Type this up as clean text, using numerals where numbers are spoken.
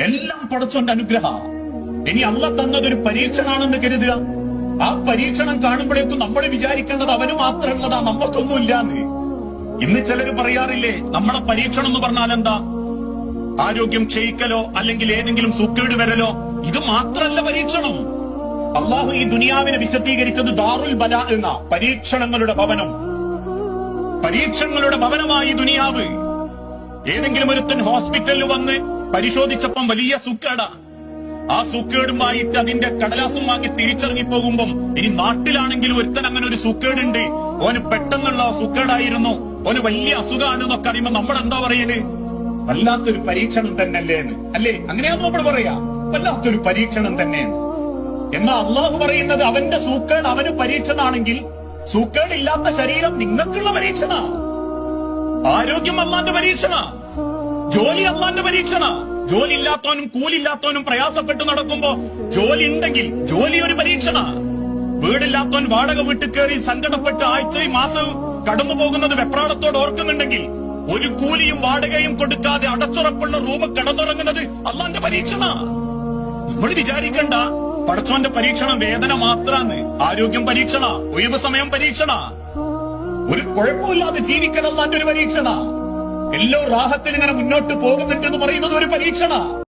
എല്ലാം പടച്ചോന്റെ അനുഗ്രഹ. ഇനി അള്ള തന്നതൊരു പരീക്ഷണാണെന്ന് കരുതുക. ആ പരീക്ഷണം കാണുമ്പോഴേക്കും നമ്മൾ വിചാരിക്കേണ്ടത് അവന് മാത്രമുള്ളതാ, നമ്മൾക്കൊന്നുമില്ലാന്ന്. ഇന്ന് ചിലര് പറയാറില്ലേ, നമ്മളെ പരീക്ഷണം എന്ന് പറഞ്ഞാൽ എന്താ? ആരോഗ്യം ക്ഷയിക്കലോ അല്ലെങ്കിൽ ഏതെങ്കിലും സുക്കേട് വരലോ? ഇത് മാത്രല്ല പരീക്ഷണം. അള്ളാഹു ഈ ദുനിയാവിനെ വിശദീകരിച്ചത് ദാറുൽ ബലാ എന്ന പരീക്ഷണങ്ങളുടെ ഭവനം. പരീക്ഷണങ്ങളുടെ ഭവനമായി ദുനിയാവ്. ഏതെങ്കിലും ഒരുത്തൻ ഹോസ്പിറ്റലിൽ വന്ന് പരിശോധിച്ചപ്പം വലിയ സുക്കേടാ. ആ സുക്കേടുമായിട്ട് അതിന്റെ കടലാസും വാങ്ങി തിരിച്ചിറങ്ങി പോകുമ്പം ഇനി നാട്ടിലാണെങ്കിലും ഒരുത്തൻ അങ്ങനെ ഒരു സുക്കേടുണ്ട്, ഓന് പെട്ടെന്നുള്ള സുക്കേടായിരുന്നു, ഓന് വലിയ അസുഖമാണെന്നൊക്കെ അറിയുമ്പോ നമ്മൾ എന്താ പറയല്? വല്ലാത്തൊരു പരീക്ഷണം തന്നെയല്ലേന്ന്, അല്ലേ? അങ്ങനെയാന്ന് നമ്മൾ പറയാ, വല്ലാത്തൊരു പരീക്ഷണം തന്നെയെന്ന്. എന്നാ അള്ളാഹു പറയുന്നത് അവന്റെ സൂക്കേട് അവന് പരീക്ഷണാണെങ്കിൽ സൂക്കേടില്ലാത്ത ശരീരം നിങ്ങൾക്കുള്ള പരീക്ഷണ. ആരോഗ്യം അള്ളാന്റെ പരീക്ഷണ. ജോലി അള്ളാന്റെ പരീക്ഷണ. ജോലി ഇല്ലാത്തവനും കൂലില്ലാത്തവനും പ്രയാസപ്പെട്ട് നടക്കുമ്പോ ജോലി ഉണ്ടെങ്കിൽ ജോലി ഒരു പരീക്ഷണ. വീടില്ലാത്തവൻ വാടക വീട്ടിൽ കയറി സങ്കടപ്പെട്ട് ആഴ്ചയും മാസവും കടന്നു പോകുന്നത് വെപ്രാളത്തോട് ഓർക്കുന്നുണ്ടെങ്കിൽ ഒരു കൂലിയും വാടകയും കൊടുക്കാതെ അടച്ചുറപ്പുള്ള റൂം കടന്നുറങ്ങുന്നത് അള്ളാന്റെ പരീക്ഷണ. നമ്മൾ വിചാരിക്കണ്ട പടച്ചോന്റെ പരീക്ഷണം വേദന മാത്രാന്ന്. ആരോഗ്യം പരീക്ഷണ, ഒഴിവ് സമയം പരീക്ഷണ, ഒരു കുഴപ്പമില്ലാതെ ജീവിക്കൽ അള്ളാന്റെ ഒരു പരീക്ഷണ, എല്ലോ റാഹത്തിൽ ഇങ്ങനെ മുന്നോട്ട് പോകുന്നുണ്ടെന്ന് പറയുന്നത് ഒരു പരീക്ഷണ.